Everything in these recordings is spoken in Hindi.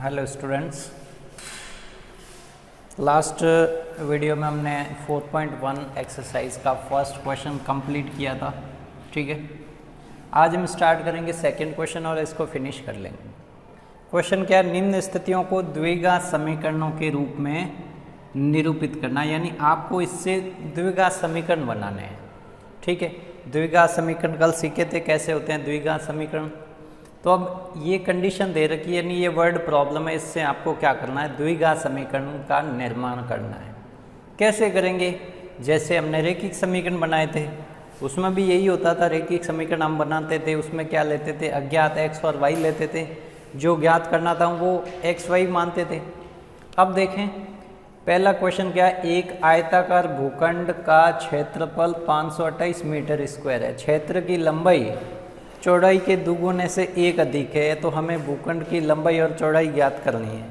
हेलो स्टूडेंट्स, लास्ट वीडियो में हमने 4.1 एक्सरसाइज का फर्स्ट क्वेश्चन कंप्लीट किया था। ठीक है, आज हम स्टार्ट करेंगे सेकंड क्वेश्चन और इसको फिनिश कर लेंगे। क्वेश्चन क्या है? निम्न स्थितियों को द्विघात समीकरणों के रूप में निरूपित करना, यानी आपको इससे द्विघात समीकरण बनाने हैं। ठीक है, द्विघात समीकरण कल सीखे थे कैसे होते हैं द्विघात समीकरण। तो अब ये कंडीशन दे रखी है, यानी ये वर्ड प्रॉब्लम है, इससे आपको क्या करना है? द्विघात समीकरण का निर्माण करना है। कैसे करेंगे? जैसे हमने रैखिक समीकरण बनाए थे, उसमें भी यही होता था। रैखिक समीकरण हम बनाते थे, उसमें क्या लेते थे? अज्ञात x और y लेते थे, जो ज्ञात करना था वो x y मानते थे। अब देखें पहला क्वेश्चन क्या है? एक आयताकार भूखंड का क्षेत्रफल 528 मीटर स्क्वायर है। क्षेत्र की लंबाई चौड़ाई के दुगुने से एक अधिक है, तो हमें भूखंड की लंबाई और चौड़ाई ज्ञात करनी है।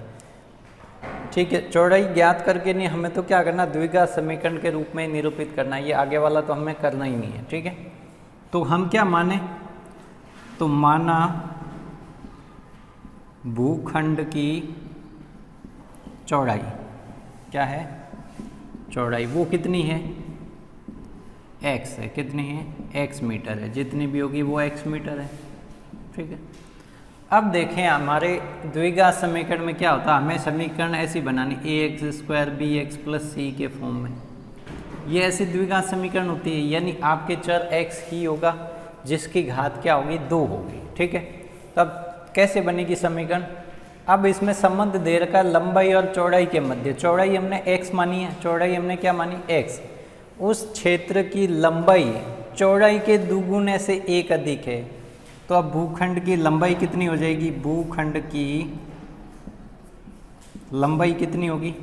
ठीक है, चौड़ाई ज्ञात करके नहीं, हमें तो क्या करना? द्विघात समीकरण के रूप में निरूपित करना है। ये आगे वाला तो हमें करना ही नहीं है। ठीक है, तो हम क्या माने? तो माना भूखंड की चौड़ाई क्या है? चौड़ाई वो कितनी है? x है। कितनी है? x मीटर है। जितनी भी होगी वो x मीटर है। ठीक है, अब देखें हमारे द्विघात समीकरण में क्या होता है? हमें समीकरण ऐसी बनानी ax² bx + c के फॉर्म में। ये ऐसी द्विघात समीकरण होती है, यानी आपके चर x ही होगा जिसकी घात क्या होगी? 2 होगी। ठीक है, तब कैसे बनेगी समीकरण? अब इसमें संबंध दे रखा लंबाई और चौड़ाई के मध्य। चौड़ाई हमने x मानी है, चौड़ाई हमने क्या मानी? x। उस क्षेत्र की लंबाई चौड़ाई के दुगुने से एक अधिक है, तो अब भूखंड की लंबाई कितनी हो जाएगी? भूखंड की लंबाई कितनी होगी?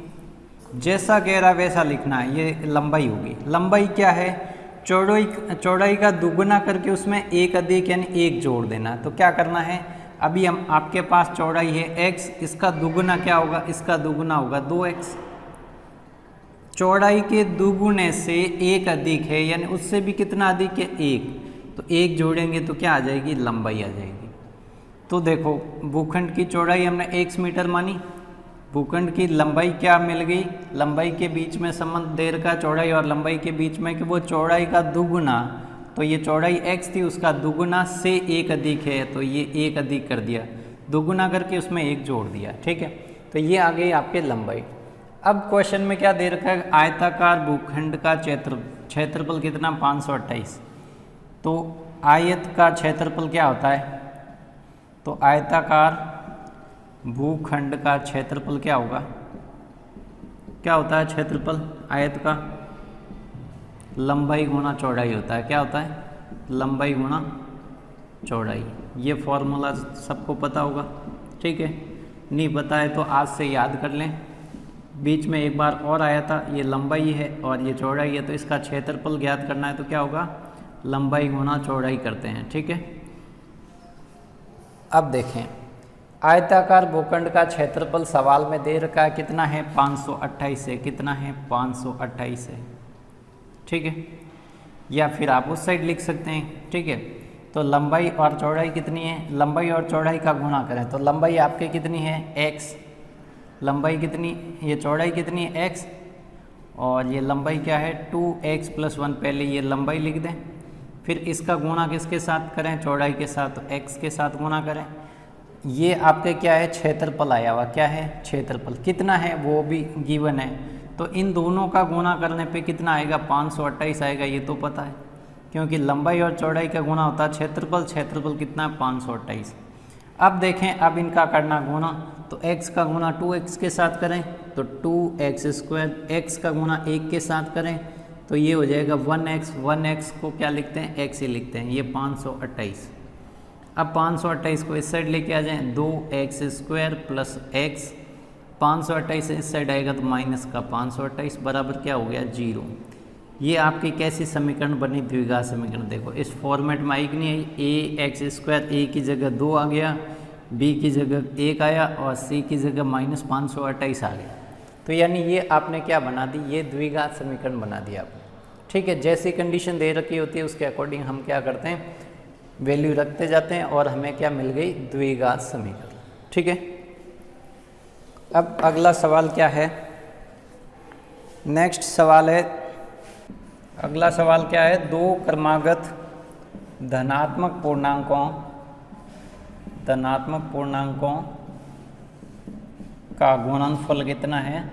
जैसा कह रहा वैसा लिखना है। ये लंबाई होगी। लंबाई क्या है? चौड़ाई का दुगुना करके उसमें एक अधिक यानी एक जोड़ देना। तो क्या करना है? अभी हम आपके पास चौड़ाई है x, इसका दुगुना क्या होगा? इसका दुगुना होगा 2x। चौड़ाई के दुगुने से एक अधिक है, यानी उससे भी कितना अधिक है? 1। तो 1 जोड़ेंगे तो क्या आ जाएगी? लंबाई आ जाएगी। तो देखो भूखंड की चौड़ाई हमने x मीटर मानी, भूखंड की लंबाई क्या मिल गई? लंबाई के बीच में संबंध दे रखा चौड़ाई और लंबाई के बीच में कि वो चौड़ाई का दुगुना, तो ये चौड़ाई x थी, उसका दुगुना से एक अधिक है, तो ये एक अधिक कर दिया, दुगुना करके उसमें 1 जोड़ दिया। ठीक है, तो ये आ गई आपके लंबाई। अब क्वेश्चन में क्या दे रखा है? आयताकार भूखंड का क्षेत्रफल कितना? 528। तो आयत का क्षेत्रफल क्या होता है? तो आयताकार भूखंड का क्षेत्रफल क्या होगा? क्या होता है क्षेत्रफल आयत का? लंबाई गुणा चौड़ाई होता है। क्या होता है? लंबाई गुणा चौड़ाई। ये फॉर्मूला सबको पता होगा। ठीक है, नहीं पता है तो आज से याद कर लें। बीच में एक बार और आया था, ये लंबाई है और ये चौड़ाई है, तो इसका क्षेत्रफल ज्ञात करना है तो क्या होगा? लंबाई गुणा चौड़ाई करते हैं। ठीक है, अब देखें आयताकार भूखंड का क्षेत्रफल सवाल में दे रखा है कितना है? 528 है। कितना है? 528 है। ठीक है, या फिर आप उस साइड लिख सकते हैं। ठीक है, तो लंबाई और चौड़ाई कितनी है? लंबाई और चौड़ाई का गुणा करें तो लंबाई आपकी कितनी है? x। लंबाई कितनी? ये चौड़ाई कितनी है? x, और ये लंबाई क्या है? 2x + 1। पहले ये लंबाई लिख दें, फिर इसका गुणा किसके साथ करें? चौड़ाई के साथ, तो x के साथ गुणा करें। ये आपके क्या है? क्षेत्रफल आया हुआ। क्या है? क्षेत्रफल। कितना है? वो भी गिवन है, तो इन दोनों का गुणा करने पे कितना आएगा? 528 आएगा। ये तो पता है, क्योंकि लंबाई और चौड़ाई का गुणा होता है क्षेत्रफल। क्षेत्रफल कितना है? 528। अब देखें, अब इनका करना गुणा, तो x का गुणा 2x के साथ करें तो 2x², x का गुणा 1 के साथ करें तो ये हो जाएगा 1x। 1x को क्या लिखते हैं? x ही लिखते हैं। ये 528। अब 528 को इस साइड लेके आ जाएं, 2x² + x। 528 इस साइड आएगा तो माइनस का 528 बराबर क्या हो गया? 0। ये आपकी कैसी समीकरण बनी? द्विघात समीकरण। देखो इस फॉर्मेट में आई कि नहीं आई? ax², a की जगह 2 आ गया, b की जगह 1 आया और c की जगह -528 आ गया। तो यानी ये आपने क्या बना दी? ये द्विघात समीकरण बना दिया आपने। ठीक है, जैसी कंडीशन दे रखी होती है उसके अकॉर्डिंग हम क्या करते हैं? वैल्यू रखते जाते हैं और हमें क्या मिल गई? द्विघात समीकरण। ठीक है, अब अगला सवाल क्या है, नेक्स्ट सवाल है, अगला सवाल क्या है, दो क्रमागत धनात्मक पूर्णांकों का गुणनफल कितना है।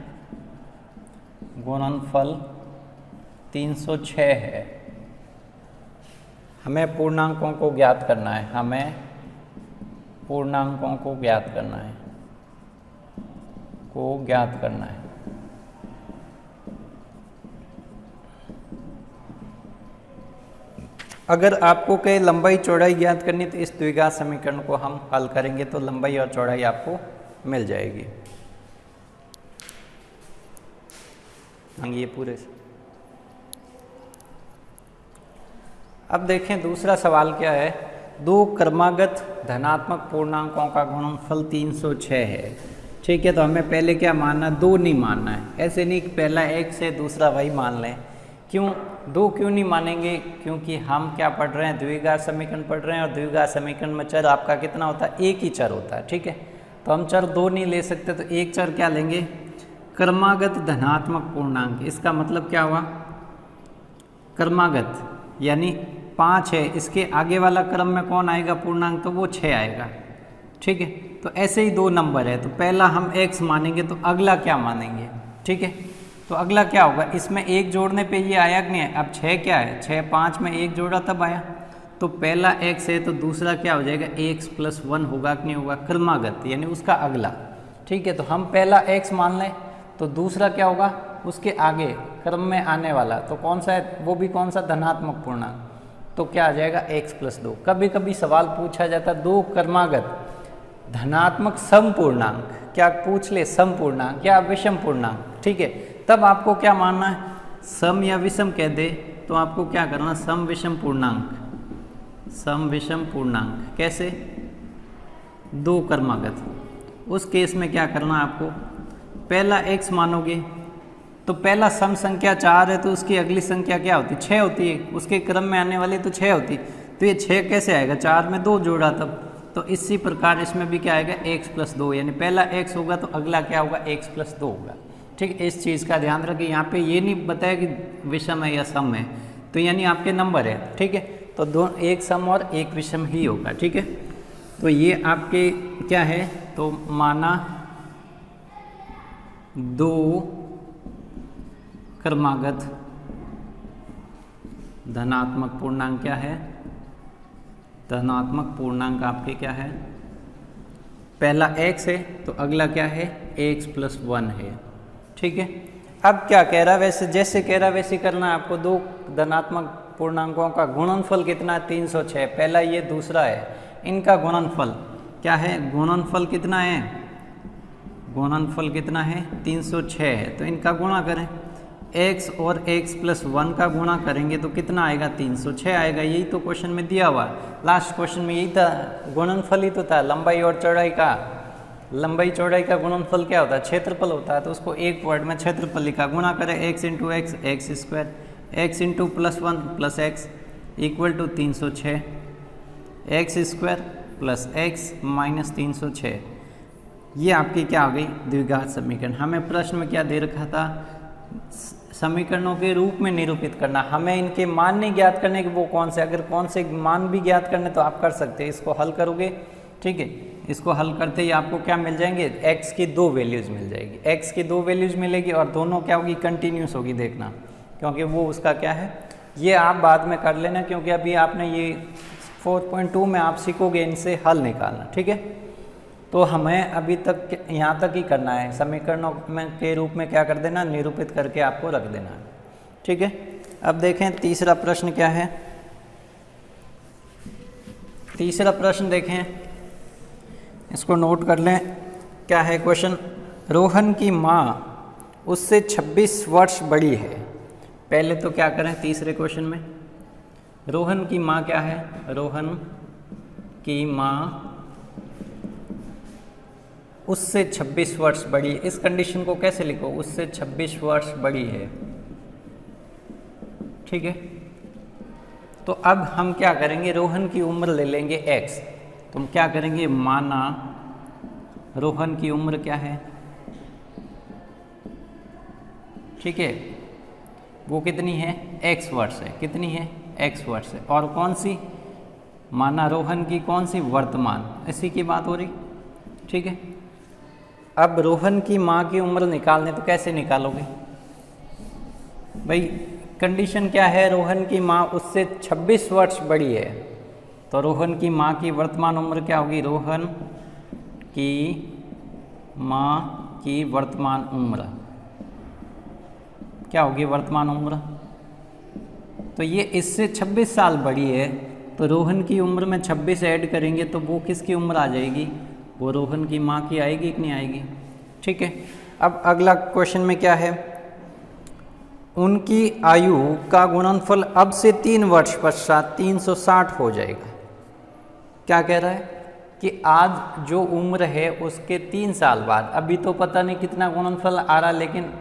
गुणनफल 306 है। हमें पूर्णांकों को ज्ञात करना है, ज्ञात करना है। अगर आपको कहीं लंबाई चौड़ाई ज्ञात करनी तो इस द्विघात समीकरण को हम हल करेंगे तो लंबाई और चौड़ाई आपको मिल जाएगी। ये पूरे से। अब देखें दूसरा सवाल क्या है, दो क्रमागत धनात्मक पूर्णांकों का गुणनफल 306 है। ठीक है, तो हमें पहले क्या मानना, दो नहीं मानना है। ऐसे नहीं कि पहला एक से दूसरा वही मान लें। क्यों दो क्यों नहीं मानेंगे, क्योंकि हम क्या पढ़ रहे हैं, द्विघात समीकरण पढ़ रहे हैं और द्विघात समीकरण में चर आपका कितना होता है, एक ही चर होता है। ठीक है, तो हम चर दो नहीं ले सकते, तो एक चर क्या लेंगे, क्रमागत धनात्मक पूर्णांक। इसका मतलब क्या हुआ, क्रमागत यानी 5 है, इसके आगे वाला क्रम में कौन आएगा पूर्णांक, तो वो 6 आएगा। ठीक है, तो ऐसे ही दो नंबर है, तो पहला हम x मानेंगे तो अगला क्या मानेंगे। ठीक है, तो अगला क्या होगा, इसमें एक जोड़ने पे ये आया कि नहीं है। अब 6 क्या है, 6 5 में एक जोड़ा तब आया, तो पहला x है तो दूसरा क्या हो जाएगा, x + 1 होगा कि नहीं होगा, क्रमागत यानी उसका अगला। ठीक है, तो हम पहला x मान लें तो दूसरा क्या होगा, उसके आगे क्रम में आने वाला, तो कौन सा है, वो भी कौन सा, धनात्मक पूर्णांक, तो क्या आ जाएगा x + 2। कभी कभी सवाल पूछा जाता दो क्रमागत धनात्मक समपूर्णांक, क्या पूछ ले, समपूर्णांक या विषम पूर्णांक। ठीक है, तब आपको क्या मानना है, सम या विषम कह दे तो आपको क्या करना, सम विषम पूर्णांक। कैसे, दो क्रमागत, उस केस में क्या करना आपको, पहला x मानोगे तो पहला सम संख्या 4 है तो उसकी अगली संख्या क्या होती है, 6 होती है, उसके क्रम में आने वाली तो 6 होती, तो ये 6 कैसे आएगा, 4 में 2 जोड़ा तब, तो इसी प्रकार इसमें भी क्या आएगा, x + 2, यानी पहला x होगा तो अगला क्या होगा, x + 2 होगा। ठीक है, इस चीज़ का ध्यान रखिए, यहाँ पे ये नहीं बताया कि विषम है या सम है, तो यानी आपके नंबर है। ठीक है, तो दो, एक सम और एक विषम ही होगा। ठीक है, तो ये आपके क्या है, तो माना दो क्रमागत धनात्मक पूर्णांक क्या है, धनात्मक पूर्णांक आपके क्या है, पहला x है तो अगला क्या है, x + 1 है। ठीक है, अब क्या कह रहा है, वैसे जैसे कह रहा है वैसे करना है आपको। दो धनात्मक पूर्णांकों का गुणनफल कितना है, 306, पहला ये दूसरा है, इनका गुणनफल क्या है, गुणनफल कितना है, गुणनफल कितना है, 306 है, तो इनका गुणा करें, x और x + 1 का गुणा करेंगे तो कितना आएगा, 306 आएगा। यही तो क्वेश्चन में दिया हुआ, लास्ट क्वेश्चन में यही था, गुणनफल ही तो था, लंबाई और चौड़ाई का। लंबाई चौड़ाई का गुणनफल क्या होता है, क्षेत्रफल होता है, तो उसको एक वर्ड में क्षेत्रफल लिखा, गुणा करें x × x, x², x × +1 + x = 306, x² + x - 306। ये आपकी क्या हो गई, द्विघात समीकरण। हमें प्रश्न में क्या दे रखा था, समीकरणों के रूप में निरूपित करना, हमें इनके मान नहीं ज्ञात करने कि वो कौन से, अगर कौन से मान भी ज्ञात करने तो आप कर सकते हैं, इसको हल करोगे। ठीक है, इसको हल करते ही आपको क्या मिल जाएंगे, x की 2 वैल्यूज़ मिल जाएगी, x की 2 वैल्यूज़ मिलेगी और दोनों क्या होगी, कंटिन्यूस होगी, देखना, क्योंकि वो उसका क्या है, ये आप बाद में कर लेना, क्योंकि अभी आपने ये 4.2 में आप सीखोगे इनसे हल निकालना। ठीक है, तो हमें अभी तक यहाँ तक ही करना है, समीकरणों में के रूप में क्या कर देना, निरूपित करके आपको रख देना है। ठीक है, अब देखें तीसरा प्रश्न क्या है। तीसरा प्रश्न देखें, इसको नोट कर लें, क्या है क्वेश्चन, रोहन की माँ उससे 26 वर्ष बड़ी है। पहले तो क्या करें, तीसरे क्वेश्चन में रोहन की माँ क्या है, रोहन की माँ उससे 26 वर्ष बड़ी है। इस कंडीशन को कैसे लिखो, उससे 26 वर्ष बड़ी है। ठीक है, तो अब हम क्या करेंगे, रोहन की उम्र ले लेंगे x, तो हम क्या करेंगे, माना रोहन की उम्र क्या है, ठीक है, वो कितनी है, x वर्ष है, कितनी है, x वर्ष है। और कौन सी, माना रोहन की कौन सी, वर्तमान, इसी की बात हो रही, ठीक है। अब रोहन की माँ की उम्र निकालने तो कैसे निकालोगे भाई, कंडीशन क्या है, रोहन की माँ उससे 26 वर्ष बड़ी है, तो रोहन की माँ की वर्तमान उम्र क्या होगी, रोहन की माँ की वर्तमान उम्र क्या होगी, वर्तमान उम्र, तो ये इससे 26 साल बड़ी है, तो रोहन की उम्र में 26 ऐड करेंगे तो वो किसकी उम्र आ जाएगी, वो रोहन की माँ की आएगी कि नहीं आएगी, ठीक है। अब अगला क्वेश्चन में क्या है, उनकी आयु का गुणनफल अब से 3 वर्ष पश्चात 360 हो जाएगा। क्या कह रहा है कि आज जो उम्र है उसके 3 साल बाद, अभी तो पता नहीं कितना गुणनफल आ रहा, लेकिन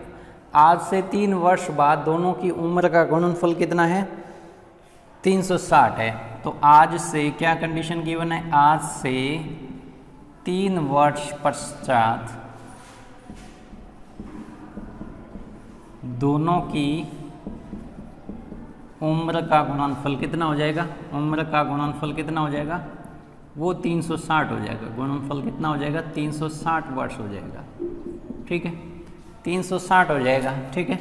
आज से 3 वर्ष बाद दोनों की उम्र का गुणनफल कितना है, 360 है। तो आज से क्या कंडीशन गिवन है, आज से 3 वर्ष पश्चात दोनों की उम्र का गुणनफल कितना हो जाएगा, उम्र का गुणनफल कितना हो जाएगा, वो 360 हो जाएगा, गुणनफल कितना हो जाएगा, 360 वर्ष हो जाएगा, ठीक है, 360 हो जाएगा, ठीक है।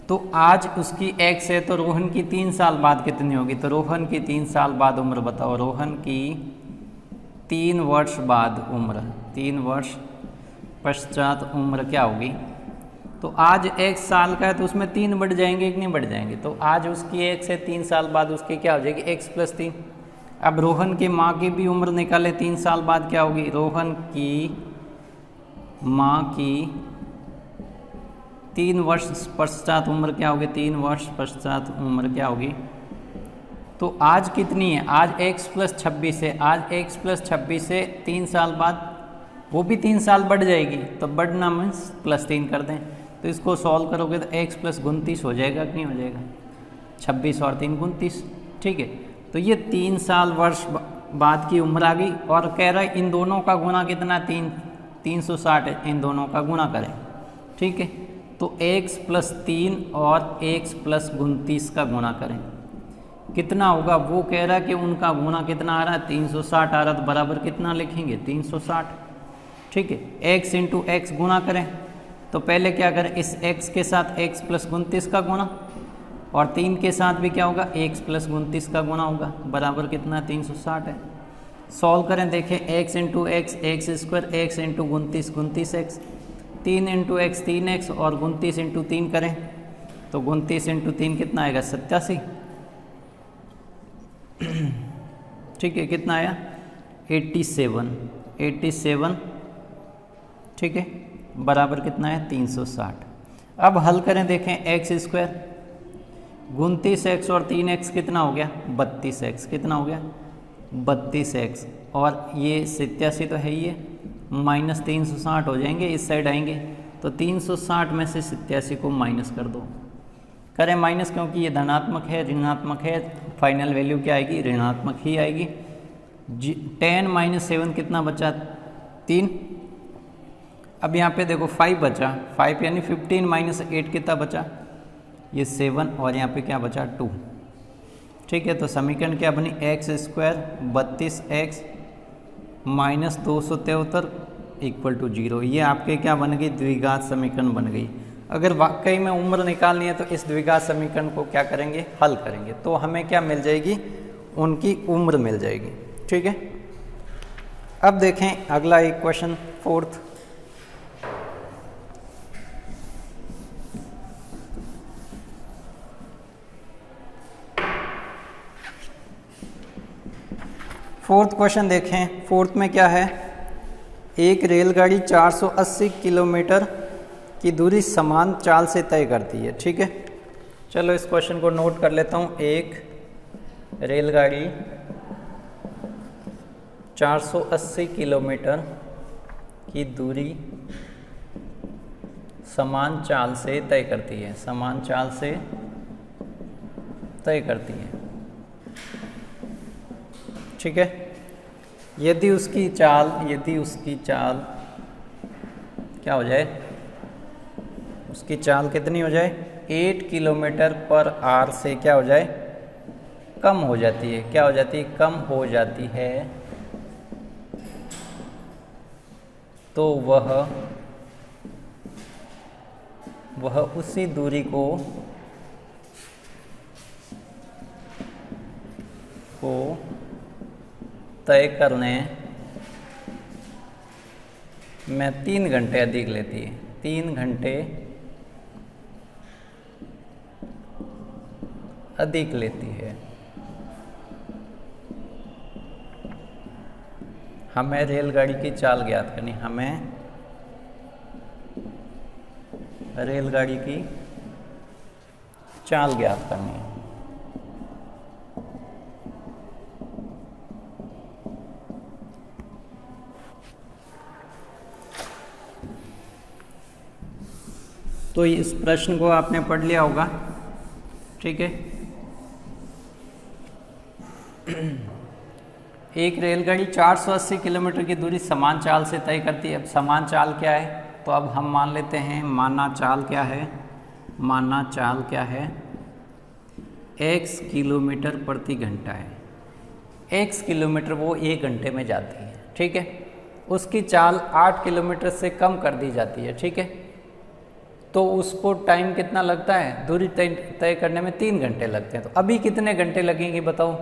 तो आज उसकी x है, तो रोहन की 3 साल बाद कितनी होगी, तो रोहन की 3 साल बाद उम्र बताओ, रोहन की 3 वर्ष बाद उम्र, 3 वर्ष पश्चात उम्र क्या होगी, तो आज 1 साल का है तो उसमें 3 बढ़ जाएंगे कि नहीं बढ़ जाएंगे, तो आज उसकी 1 से 3 साल बाद उसकी क्या हो जाएगी, x + 3। अब रोहन की माँ की भी उम्र निकाले, 3 साल बाद क्या होगी, रोहन की माँ की 3 वर्ष पश्चात उम्र क्या होगी, 3 वर्ष पश्चात उम्र क्या होगी, तो आज कितनी है, आज x + 26 है, आज x + 26 से 3 साल बाद वो भी 3 साल बढ़ जाएगी, तो बढ़ना मीन्स +3 कर दें, तो इसको सॉल्व करोगे तो x + 29 हो जाएगा कि नहीं हो जाएगा, 26 और 3 29, ठीक है। तो ये 3 साल वर्ष बाद की उम्र आ गई, और कह रहा है इन दोनों का गुणा कितना, 360 है, इन दोनों का गुणा करें, ठीक है। तो x + 3 और x + 29 का गुणा करें, कितना होगा, वो कह रहा है कि उनका गुणा कितना आ रहा है, 360 आ रहा, तो बराबर कितना लिखेंगे, 360, ठीक है। x × x गुणा करें, तो पहले क्या करें, इस x के साथ x + 29 का गुणा, और 3 के साथ भी क्या होगा, x + 29 का गुणा होगा, बराबर कितना, 360 है। सॉल्व करें, देखें, x × x x², x × 29 29x, 3 × x 3x, और 29 × 3 करें, तो 29 × 3 कितना आएगा, 87, ठीक है, कितना आया, 87, ठीक है, बराबर कितना है, 360। अब हल करें, देखें, x², 29x और 3x कितना हो गया, 32x, कितना हो गया, 32x, और ये 87 तो है ही है, माइनस 360 हो जाएंगे, इस साइड आएंगे, तो 360 में से 87 को माइनस कर दो, करें माइनस, क्योंकि ये धनात्मक है, ऋणात्मक है, फाइनल वैल्यू क्या आएगी, ऋणात्मक ही आएगी। 10 - 7 कितना बचा, 3। अब यहाँ पे देखो 5 बचा, 5 यानी 15 - 8 कितना बचा, ये 7, और यहाँ पे क्या बचा, 2, ठीक है। तो समीकरण क्या बनी, x² 32x - 273 = 0, ये आपके क्या बन गई, द्विघात समीकरण बन गई। अगर वाकई में उम्र निकालनी है तो इस द्विघात समीकरण को क्या करेंगे, हल करेंगे, तो हमें क्या मिल जाएगी, उनकी उम्र मिल जाएगी, ठीक है। अब देखें अगला एक क्वेश्चन, 4th, क्वेश्चन देखें। 4th में क्या है, एक रेलगाड़ी 480 किलोमीटर की दूरी समान चाल से तय करती है, ठीक है। चलो इस क्वेश्चन को नोट कर लेता हूँ। एक रेलगाड़ी 480 किलोमीटर की दूरी समान चाल से तय करती है, समान चाल से तय करती है, ठीक है। यदि उसकी चाल क्या हो जाए, उसकी चाल कितनी हो जाए, 8 किलोमीटर पर आवर से क्या हो जाए, कम हो जाती है। क्या हो जाती है, कम हो जाती है। तो वह उसी दूरी को तय करने में 3 घंटे अधिक लेती है। 3 घंटे अधिक लेती है। हमें रेलगाड़ी की चाल ज्ञात करनी, हमें रेलगाड़ी की चाल ज्ञात करनी है। तो इस प्रश्न को आपने पढ़ लिया होगा, ठीक है। एक रेलगाड़ी 480 किलोमीटर की दूरी समान चाल से तय करती है। अब समान चाल क्या है, तो अब हम मान लेते हैं माना चाल क्या है, माना चाल क्या है, x किलोमीटर प्रति घंटा है। x किलोमीटर वो 1 घंटे में जाती है, ठीक है। उसकी चाल 8 किलोमीटर से कम कर दी जाती है, ठीक है। तो उसको टाइम कितना लगता है, दूरी तय करने में 3 घंटे लगते हैं। तो अभी कितने घंटे लगेंगे बताओ।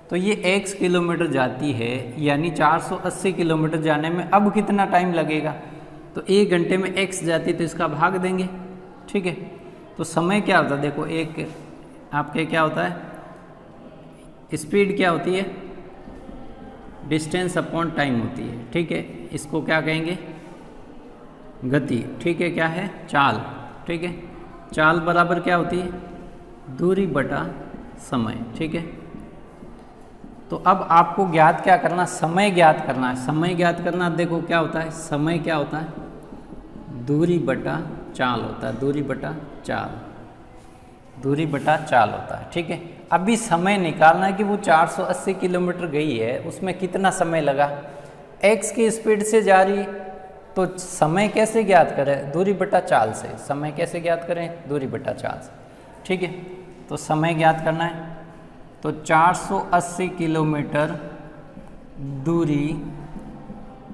तो ये x किलोमीटर जाती है, यानी 480 किलोमीटर जाने में अब कितना टाइम लगेगा। तो 1 घंटे में x जाती है तो इसका भाग देंगे, ठीक है। तो समय क्या होता है, देखो एक आपके क्या होता है, स्पीड क्या होती है, डिस्टेंस अपॉन टाइम होती है, ठीक है। इसको क्या कहेंगे, गति, ठीक है। क्या है, चाल, ठीक है। चाल बराबर क्या होती है, दूरी बटा समय, ठीक है। तो अब आपको ज्ञात क्या करना, समय ज्ञात करना है। समय ज्ञात करना, देखो क्या होता है, समय क्या होता है, दूरी बटा चाल होता है, दूरी बटा चाल, दूरी बटा चाल होता है, ठीक है। अभी समय निकालना है कि वो 480 किलोमीटर गई है, उसमें कितना समय लगा। x की स्पीड से जा रही, तो समय कैसे ज्ञात करें, दूरी बटा चाल से। समय कैसे ज्ञात करें, दूरी बटा चाल से, ठीक है। तो समय ज्ञात करना है, तो 480 किलोमीटर दूरी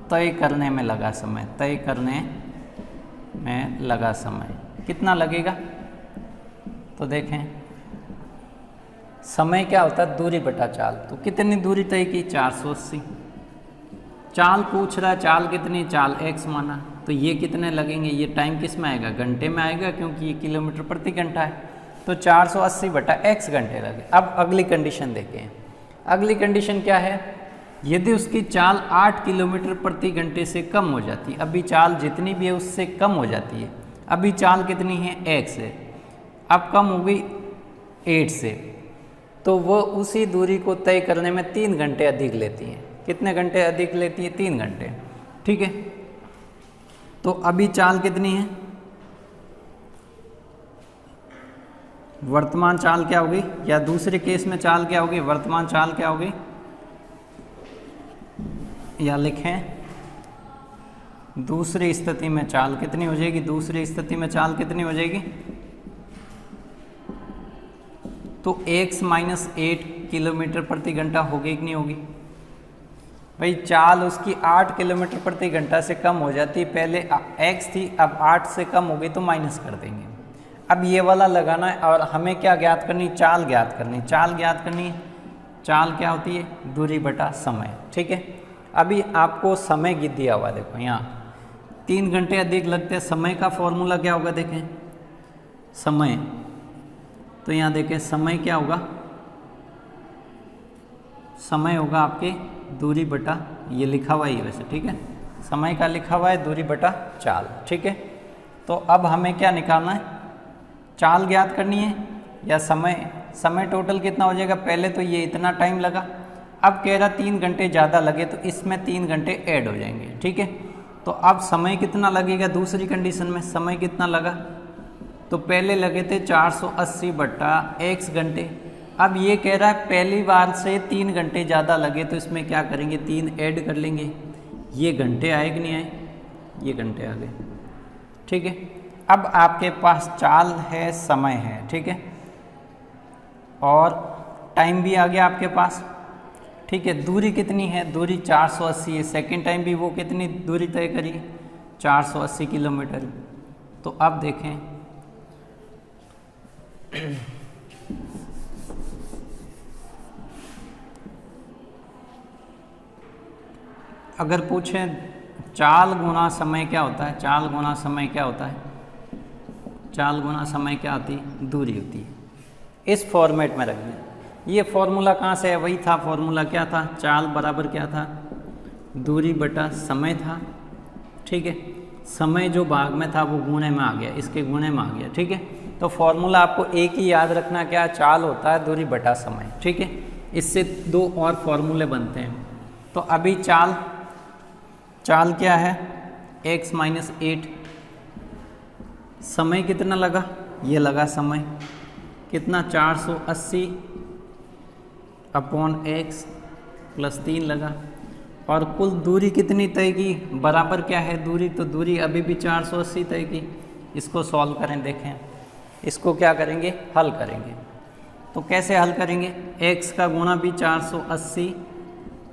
तय करने में लगा समय, तय करने में लगा समय कितना लगेगा। तो देखें समय क्या होता है, दूरी बटा चाल। तो कितनी दूरी तय की, 480। चाल पूछ रहा है, चाल कितनी, चाल x माना, तो ये कितने लगेंगे, ये टाइम किस में आएगा, घंटे में आएगा, क्योंकि ये किलोमीटर प्रति घंटा है। तो 480 बटा x घंटे लगे। अब अगली कंडीशन देखें। अगली कंडीशन क्या है, यदि उसकी चाल 8 किलोमीटर प्रति घंटे से कम हो जाती है, अभी चाल जितनी भी है उससे कम हो जाती है। अभी चाल कितनी है, x है, अब कम हो गई 8 से, तो वो उसी दूरी को तय करने में 3 घंटे अधिक लेती है। कितने घंटे अधिक लेती है, 3 घंटे, ठीक है। तो अभी चाल कितनी है, वर्तमान चाल क्या होगी, या दूसरे केस में चाल क्या होगी, वर्तमान चाल क्या होगी, या लिखें दूसरी स्थिति में चाल कितनी हो जाएगी, दूसरी स्थिति में चाल कितनी हो जाएगी, तो x माइनस 8 किलोमीटर प्रति घंटा होगी कि नहीं होगी। भाई चाल उसकी 8 किलोमीटर प्रति घंटा से कम हो जाती, पहले x थी, अब 8 से कम हो गई तो माइनस कर देंगे। अब ये वाला लगाना है और हमें क्या ज्ञात करनी, चाल ज्ञात करनी। चाल ज्ञात करनी है, चाल क्या होती है, दूरी बटा समय, ठीक है। अभी आपको समय दिया हुआ, देखो यहाँ 3 घंटे अधिक लगते हैं। समय का फॉर्मूला क्या होगा, देखें समय, तो यहाँ देखें समय क्या होगा, समय होगा आपके दूरी बटा, ये लिखा हुआ ही है वैसे, ठीक है। समय का लिखा हुआ है दूरी बटा चाल, ठीक है। तो अब हमें क्या निकालना है, चाल ज्ञात करनी है या समय। समय टोटल कितना हो जाएगा, पहले तो ये इतना टाइम लगा, अब कह रहा 3 घंटे ज़्यादा लगे, तो इसमें 3 घंटे ऐड हो जाएंगे, ठीक है। तो अब समय कितना लगेगा, दूसरी कंडीशन में समय कितना लगा, तो पहले लगे थे 480 बटा x घंटे। अब ये कह रहा है पहली बार से 3 घंटे ज़्यादा लगे, तो इसमें क्या करेंगे, 3 ऐड कर लेंगे। ये घंटे आए कि नहीं आए, ये घंटे आ गए, ठीक है। अब आपके पास चाल है, समय है, ठीक है, और टाइम भी आ गया आपके पास, ठीक है। दूरी कितनी है? दूरी 480 है। सेकेंड टाइम भी वो कितनी दूरी तय करी? 480 किलोमीटर। तो अब देखें, अगर पूछें चाल गुना समय क्या होता है, चाल गुना समय क्या होता है, चाल गुना समय क्या होती है? दूरी होती है। इस फॉर्मेट में रख दें। ये फॉर्मूला कहाँ से है? वही था फॉर्मूला, क्या था? चाल बराबर क्या था? दूरी बटा समय था, ठीक है। समय जो भाग में था वो गुणे में आ गया, इसके गुणे में आ गया, ठीक है। तो फॉर्मूला आपको एक ही याद रखना, क्या? चाल होता है दूरी बटा समय, ठीक है। इससे दो और फॉर्मूले बनते हैं। तो अभी चाल क्या है? x minus 8। समय कितना लगा? ये लगा समय कितना? 480 अपॉन x प्लस 3 लगा। और कुल दूरी कितनी तय की? बराबर क्या है दूरी? तो दूरी अभी भी 480 तय की। इसको सॉल्व करें, देखें इसको क्या करेंगे? हल करेंगे। तो कैसे हल करेंगे? x का गुणा भी 480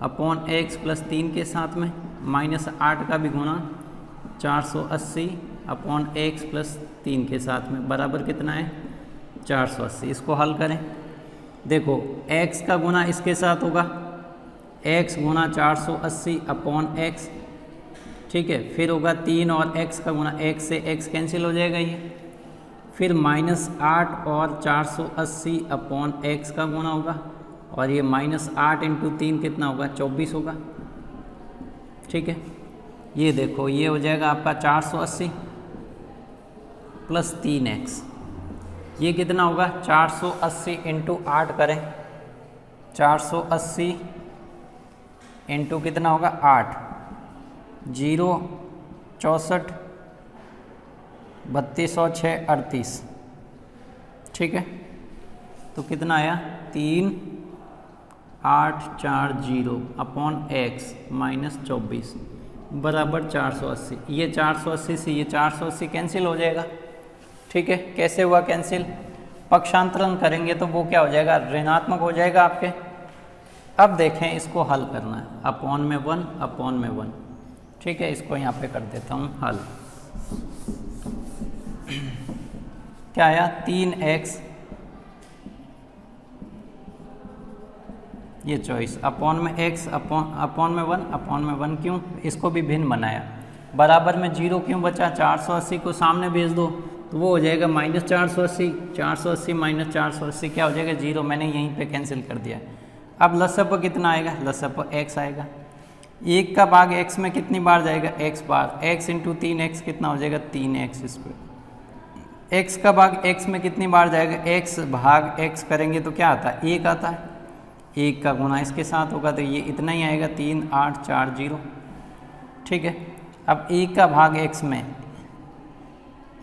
अपॉन x प्लस 3 के साथ में, माइनस 8 का भी गुणा 480 अपॉन x प्लस 3 के साथ में, बराबर कितना है? 480। इसको हल करें, देखो x का गुणा इसके साथ होगा, x गुणा 480 अपॉन x, ठीक है। फिर होगा 3 और x का गुणा, x से x कैंसिल हो जाएगा ये। फिर माइनस 8 और 480 अपॉन x का गुणा होगा, और ये माइनस 8 इंटू 3 कितना होगा? 24 होगा, ठीक है। ये देखो ये हो जाएगा आपका 480 प्लस 3x, ये कितना होगा? 480 इंटू 8 करें, 480 इंटू कितना होगा? 8, 0 64 32 और 6 38, ठीक है। तो कितना आया? 3 8 4 0 अपॉन x माइनस 24 बराबर 480। ये 480 से ये 480 कैंसिल हो जाएगा, ठीक है। कैसे हुआ कैंसिल? पक्षांतरण करेंगे तो वो क्या हो जाएगा? ऋणात्मक हो जाएगा आपके। अब देखें इसको हल करना है, अपॉन में 1 अपॉन में 1, ठीक है। इसको यहाँ पे कर देता हूँ हल। क्या आया? 3x ये चॉइस अपॉन में x अपॉन में 1 अपॉन में 1, क्यों? इसको भी भिन्न बनाया। बराबर में 0 क्यों बचा? 480 को सामने भेज दो तो वो हो जाएगा माइनस 480, 480 माइनस 480 क्या हो जाएगा? 0। मैंने यहीं पे कैंसिल कर दिया। अब लसप कितना आएगा? लसप x आएगा। 1 का भाग x में कितनी बार जाएगा? x बार। x इंटू 3x कितना हो जाएगा? 3x square. x का भाग x में कितनी बार जाएगा? x भाग x करेंगे तो क्या आता है? 1 आता है। 1 का गुणा इसके साथ होगा तो ये इतना ही आएगा, 3 8 4 0, ठीक है। अब 1 का भाग x में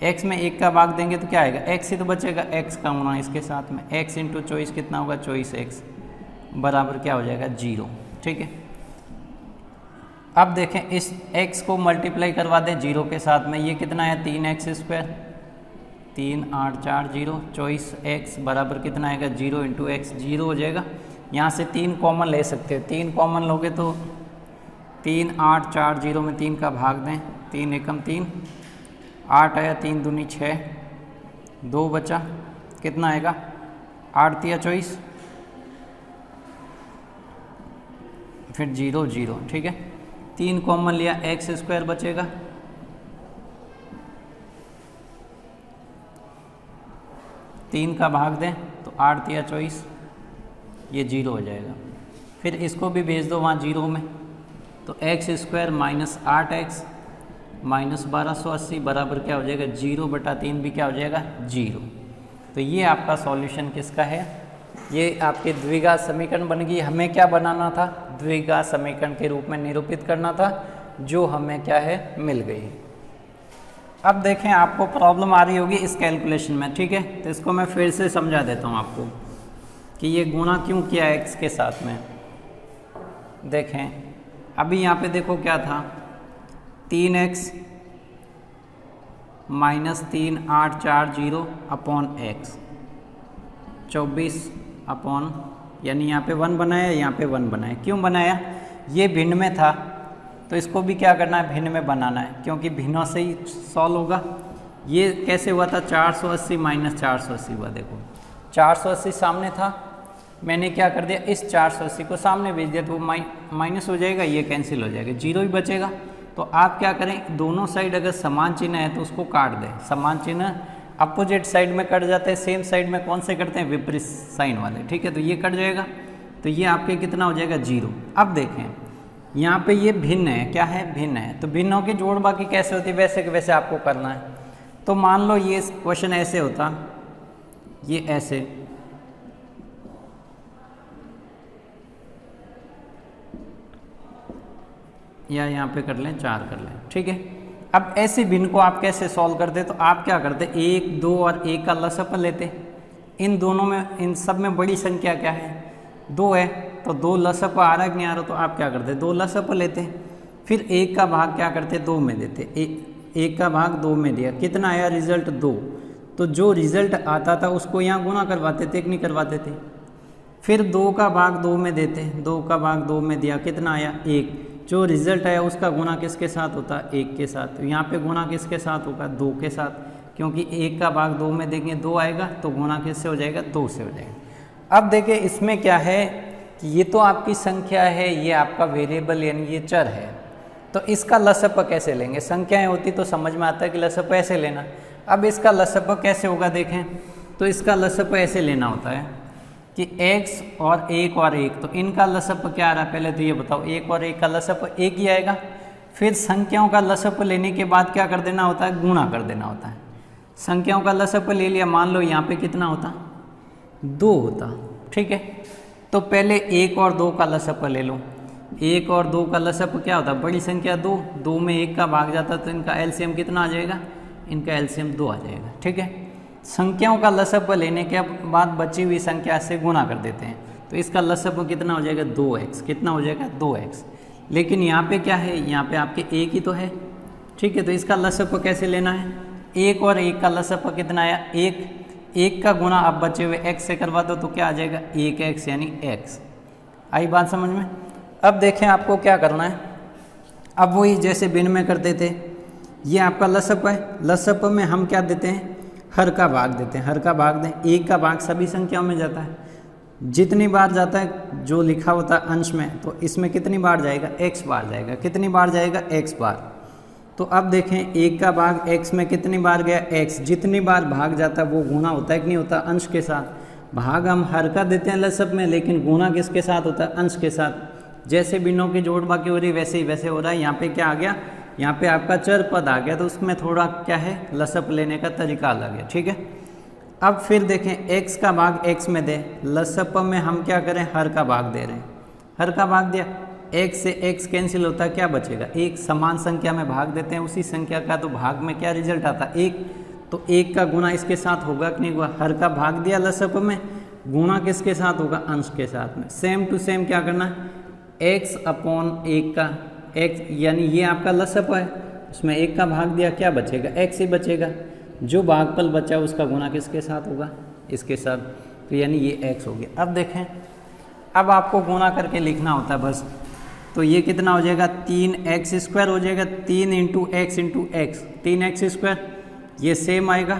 1 का भाग देंगे तो क्या आएगा? x ही तो बचेगा, x का गुणा इसके साथ में, x इंटू 24 कितना होगा? 24x बराबर क्या हो जाएगा? 0, ठीक है। अब देखें इस x को मल्टीप्लाई करवा दें 0 के साथ में, ये कितना है? 3x स्क्वायर, 3 8 4 0 24x बराबर कितना आएगा? 0 इंटू x, 0 हो जाएगा। यहाँ से 3 कॉमन ले सकते हैं, 3 कॉमन लोगे तो 3 8 4 0 में 3 का भाग दें, 3 एकम 3, 8 आया, 3 दूनी 6, 2 बचा, कितना आएगा? 8 तिया 24, फिर 0 0, ठीक है। 3 कॉमन लिया, x स्क्वायर बचेगा, तीन का भाग दें तो 8 तिया 24, ये 0 हो जाएगा। फिर इसको भी भेज दो वहाँ 0 में, तो x square minus 8x minus 1280 बराबर क्या हो जाएगा? 0 बटा 3 भी क्या हो जाएगा? 0। तो ये आपका सॉल्यूशन किसका है? ये आपके द्विघात समीकरण बन गई। हमें क्या बनाना था? द्विघात समीकरण के रूप में निरूपित करना था, जो हमें क्या है? मिल गई। अब देखें आपको प्रॉब्लम आ रही होगी इस कैलकुलेशन में, ठीक है। तो इसको मैं फिर से समझा देता हूँ आपको कि ये गुणा क्यों किया x के साथ में। देखें अभी यहाँ पे देखो क्या था? 3x -3840 अपॉन x, 24 अपॉन, यानी यहाँ पे 1 बनाया, यहाँ पे 1 बनाया। क्यों बनाया? ये भिन्न में था तो इसको भी क्या करना है, भिन्न में बनाना है, क्योंकि भिन्नों से ही सॉल्व होगा। ये कैसे हुआ था, 480 माइनस 480 हुआ। देखो 480 सामने था, मैंने क्या कर दिया, इस 480 को सामने भेज दिया तो माइनस हो जाएगा, ये कैंसिल हो जाएगा, 0 ही बचेगा। तो आप क्या करें, दोनों साइड अगर समान चिन्ह है तो उसको काट दें। समान चिन्ह अपोजिट साइड में कट जाते हैं, सेम साइड में कौन से कटते हैं, विपरीत साइन वाले। ठीक है, तो ये कट जाएगा, तो ये आपके कितना हो जाएगा, 0। अब देखें यहाँ पे ये भिन्न है, क्या है, भिन्न है। तो भिन्नों की जोड़ बाकी कैसे होती है, वैसे के वैसे आपको करना है। तो मान लो ये क्वेश्चन ऐसे होता, ये ऐसे, या यहाँ पे कर लें, 4 कर लें। ठीक है, अब ऐसे भिन्न को आप कैसे सॉल्व करते, तो आप क्या करते, 1, 2 और 1 का लसअप लेते। इन दोनों में, इन सब में बड़ी संख्या क्या है, 2 है, तो 2 लसअप आ रहा है कि नहीं आ रहा, तो आप क्या करते, 2 लसअप लेते। फिर 1 का भाग क्या करते, 2 में देते। 1 का भाग 2 में दिया, कितना आया रिजल्ट, 2। तो जो रिजल्ट आता था उसको यहाँ गुना करवाते थे कि नहीं करवाते थे। फिर 2 का भाग 2 में देते, 2 का भाग 2 में दिया, कितना आया, 1। जो रिजल्ट आया उसका गुना किसके साथ होता है, 1 के साथ। तो यहाँ पे गुना किसके साथ होगा, 2 के साथ, क्योंकि 1 का भाग 2 में देंगे 2 आएगा, तो गुना किससे हो जाएगा, 2 से हो जाएगा। अब देखिए इसमें क्या है कि ये तो आपकी संख्या है, ये आपका वेरिएबल यानी ये चर है, तो इसका लसअप कैसे लेंगे। संख्याएं होती तो समझ में आता है कि लसअप ऐसे लेना। अब इसका लसअप कैसे होगा, देखें तो इसका लसअप ऐसे लेना होता है कि x और 1 और 1, तो इनका लसअप क्या आ रहा है, पहले तो ये बताओ, 1 और 1 का लसअप 1 ही आएगा। फिर संख्याओं का लसअप लेने के बाद क्या कर देना होता है, गुणा कर देना होता है। संख्याओं का लसअप ले लिया, मान लो यहाँ पे कितना होता, 2 होता। ठीक है, तो पहले 1 और 2 का लसअप ले लो। 1 और 2 का लसअप क्या होता, बड़ी संख्या 2, 2 में 1 का भाग जाता, तो इनका एलसीएम कितना आ जाएगा, इनका एलसीएम 2 आ जाएगा। ठीक है, संख्याओं का लसअप लेने के बाद बची हुई संख्या से गुणा कर देते हैं, तो इसका लसअप कितना हो जाएगा, 2x। कितना हो जाएगा, 2x। लेकिन यहाँ पे क्या है, यहाँ पे आपके 1 ही तो है। ठीक है, तो इसका लसअप कैसे लेना है, 1 और 1 का लसअप कितना आया, 1 का गुणा अब बचे हुए x से करवा दो, तो क्या आ जाएगा, 1x यानी x। आई बात समझ में। अब देखें आपको क्या करना है, अब वही जैसे भिन्न में करते थे, ये आपका लसअप है। लसअप में हम क्या देते हैं, हर का भाग देते हैं। हर का भाग दें, 1 का भाग सभी संख्याओं में जाता है, जितनी बार जाता है जो लिखा होता है अंश में, तो इसमें कितनी बार जाएगा, x बार जाएगा। कितनी बार जाएगा, x बार। तो अब देखें 1 का भाग x में कितनी बार गया, x। जितनी बार भाग जाता है वो गुणा होता है कि नहीं होता, अंश के साथ। भाग हम हर का देते हैं लसअप में, लेकिन गुणा किसके साथ होता है, अंश के साथ। जैसे भिन्नों की जोड़ बाकी हो रही वैसे ही वैसे हो रहा है। यहाँ पे क्या आ गया, यहाँ पे आपका चर पद आ गया, तो उसमें थोड़ा क्या है, लसअप लेने का तरीका अलग है। ठीक है, अब फिर देखें x का भाग x में दे, लसअप में हम क्या करें, हर का भाग दे रहे हैं। हर का भाग दिया, x से x कैंसिल होता है, क्या बचेगा, 1। समान संख्या में भाग देते हैं, उसी संख्या का तो भाग में क्या रिजल्ट आता है, 1। तो 1 का गुणा इसके साथ होगा कि नहीं हुआ, हर का भाग दिया लसअप में, गुणा किसके साथ होगा, अंश के साथ में। सेम टू सेम क्या करना है, x अपॉन 1 का x, यानी ये आपका लसअप है, उसमें 1 का भाग दिया, क्या बचेगा, x ही बचेगा। जो भागफल बचा उसका गुणा किसके साथ होगा, इसके साथ, तो यानी ये x हो गया। अब देखें, अब आपको गुणा करके लिखना होता है बस, तो ये कितना हो जाएगा, 3x² हो जाएगा, 3 इंटू x, 3x², ये सेम आएगा,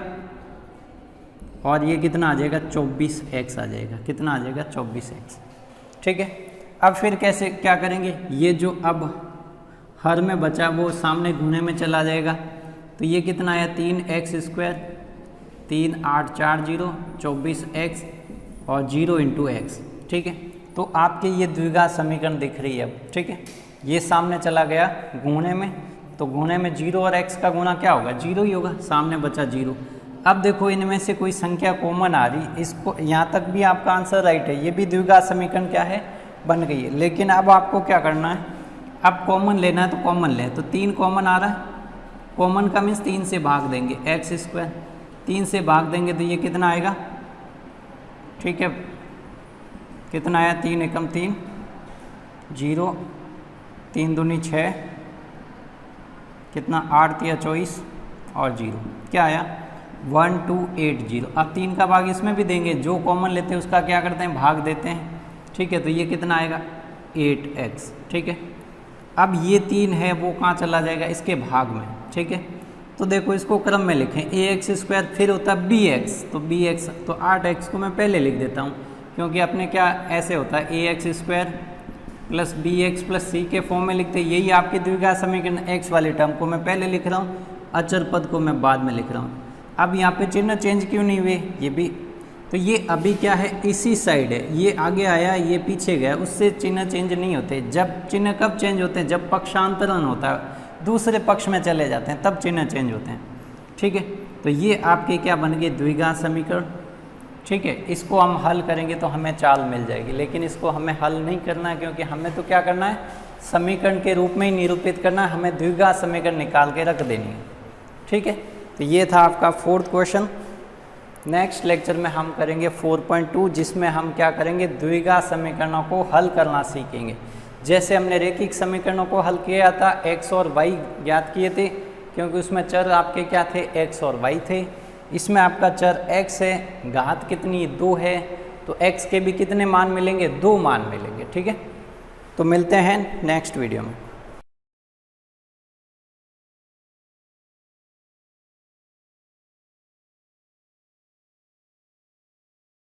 और ये कितना आ जाएगा, 24x आ जाएगा। कितना आ जाएगा, 24x। ठीक है, अब फिर कैसे क्या करेंगे, ये जो अब हर में बचा वो सामने गुणे में चला जाएगा, तो ये कितना आया, 3x², 3 8 4 0 24x और 0 इंटू x। ठीक है, तो आपके ये द्विघात समीकरण दिख रही है अब। ठीक है, ये सामने चला गया गुणे में, तो गुणे में 0 और x का गुणा क्या होगा, 0 ही होगा, सामने बचा 0। अब देखो इनमें से कोई संख्या कॉमन आ रही, इसको यहाँ तक भी आपका आंसर राइट है, ये भी द्विघात समीकरण क्या है, बन गई है। लेकिन अब आपको क्या करना है, अब कॉमन लेना है, तो कॉमन ले, तो 3 कॉमन आ रहा है, कॉमन का मीन्स 3 से भाग देंगे, x², 3 से भाग देंगे तो ये कितना आएगा, ठीक है, कितना आया, 3 एकम 3, 0, 3 दूनी 6, कितना 8 तिया 24, और 0, क्या आया 1280। अब 3 का भाग इसमें भी देंगे, जो कॉमन लेते हैं उसका क्या करते हैं भाग देते हैं, ठीक है। तो ये कितना आएगा 8x, ठीक है। अब ये 3 है वो कहाँ चला जाएगा इसके भाग में, ठीक है। तो देखो इसको क्रम में लिखें, ax² फिर होता है bx, तो bx तो 8x को मैं पहले लिख देता हूँ, क्योंकि अपने क्या ऐसे होता है ax² plus bx plus c के फॉर्म में लिखते हैं। यही आपके द्विघात समीकरण, x वाले टर्म को मैं पहले लिख रहा हूँ, अचर पद को मैं बाद में लिख रहा हूँ। अब यहाँ पे चिन्ह चेंज क्यों नहीं हुए, ये भी तो ये अभी क्या है इसी साइड है, ये आगे आया ये पीछे गया, उससे चिन्ह चेंज नहीं होते। जब चिन्ह कब चेंज होते हैं, जब पक्षांतरण होता है, दूसरे पक्ष में चले जाते हैं, तब चिन्ह चेंज होते हैं, ठीक है। तो ये आपके क्या बन गए द्विघात समीकरण, ठीक है। इसको हम हल करेंगे तो हमें चाल मिल जाएगी, लेकिन इसको हमें हल नहीं करना है, क्योंकि हमें तो क्या करना है समीकरण के रूप में ही निरूपित करना है, हमें द्विघात समीकरण निकाल के रख देनी है, ठीक है। तो ये था आपका 4th क्वेश्चन। नेक्स्ट लेक्चर में हम करेंगे 4.2, जिसमें हम क्या करेंगे द्विघात समीकरणों को हल करना सीखेंगे। जैसे हमने रैखिक समीकरणों को हल किया था, x और y ज्ञात किए थे, क्योंकि उसमें चर आपके क्या थे x और y थे। इसमें आपका चर x है, घात कितनी 2 है, तो x के भी कितने मान मिलेंगे 2 मान मिलेंगे, ठीक है। तो मिलते हैं नेक्स्ट वीडियो में।